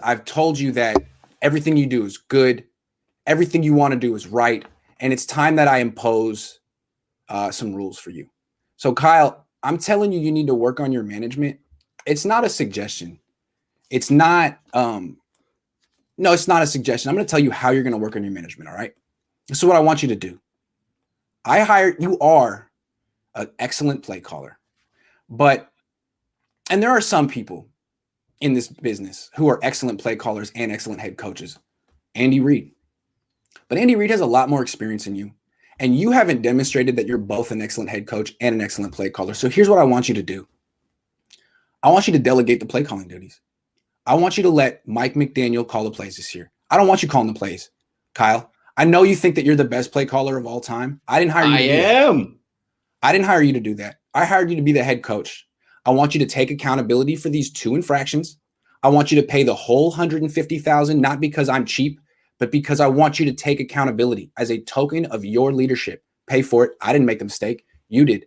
I've told you that everything you do is good. Everything you want to do is right. And it's time that I impose some rules for you. So, Kyle, I'm telling you, you need to work on your management. It's not a suggestion. It's not, no, it's not a suggestion. I'm going to tell you how you're going to work on your management. All right. This is what I want you to do. You are an excellent play caller, and there are some people in this business who are excellent play callers and excellent head coaches. Andy Reid. But Andy Reid has a lot more experience than you. And you haven't demonstrated that you're both an excellent head coach and an excellent play caller. So here's what I want you to do. I want you to delegate the play calling duties. I want you to let Mike McDaniel call the plays this year. I don't want you calling the plays, Kyle. I know you think that you're the best play caller of all time. I didn't hire you to do that. I didn't hire you to do that. I hired you to be the head coach. I want you to take accountability for these 2 infractions. I want you to pay the whole $150,000, not because I'm cheap, but because I want you to take accountability as a token of your leadership. Pay for it. I didn't make the mistake. You did.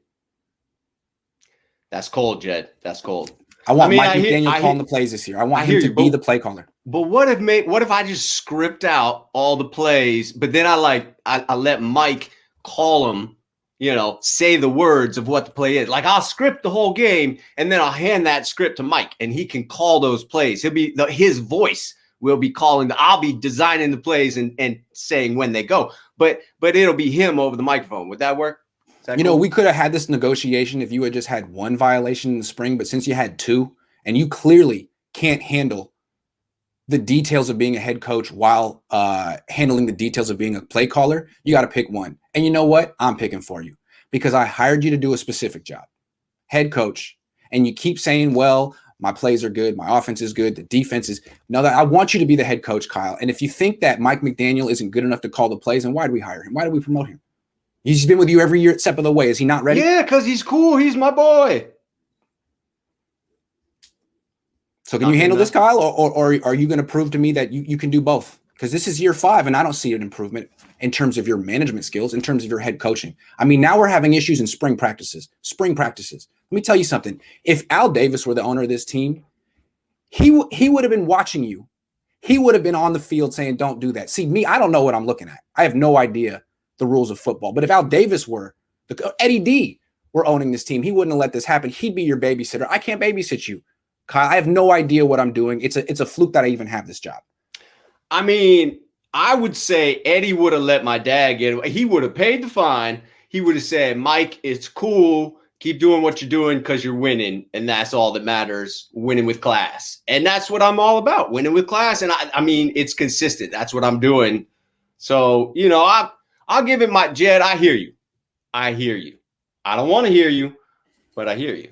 That's cold, Jed. That's cold. I want Mike McDaniel calling the plays this year. I want him to be the play caller. But what if I just script out all the plays, but then I let Mike call them, say the words of what the play is. Like I'll script the whole game and then I'll hand that script to Mike and he can call those plays. His voice will be calling. I'll be designing the plays and saying when they go, but it'll be him over the microphone. Would that work? Cool? We could have had this negotiation if you had just had 1 violation in the spring, but since you had 2 and you clearly can't handle the details of being a head coach while handling the details of being a play caller, you got to pick one. And you know what? I'm picking for you because I hired you to do a specific job, head coach. And you keep saying, well, my plays are good. My offense is good. The defense is. No, I want you to be the head coach, Kyle. And if you think that Mike McDaniel isn't good enough to call the plays, then why did we hire him? Why did we promote him? He's been with you every year step of the way. Is he not ready? Yeah, because he's cool. He's my boy. So can you handle this, Kyle? Or are you going to prove to me that you can do both? Because this is year 5, and I don't see an improvement in terms of your management skills, in terms of your head coaching. I mean, now we're having issues in spring practices. Let me tell you something. If Al Davis were the owner of this team, he would have been watching you. He would have been on the field saying, don't do that. See, me, I don't know what I'm looking at. I have no idea the rules of football. But if Al Davis were, Eddie D were owning this team, he wouldn't have let this happen. He'd be your babysitter. I can't babysit you, Kyle. I have no idea what I'm doing. It's a fluke that I even have this job. I mean, I would say Eddie would have let my dad get away. He would have paid the fine. He would have said, Mike, it's cool. Keep doing what you're doing because you're winning. And that's all that matters, winning with class. And that's what I'm all about, winning with class. And I mean, it's consistent. That's what I'm doing. So, I'll give it my Jed. I hear you. I don't want to hear you, but I hear you.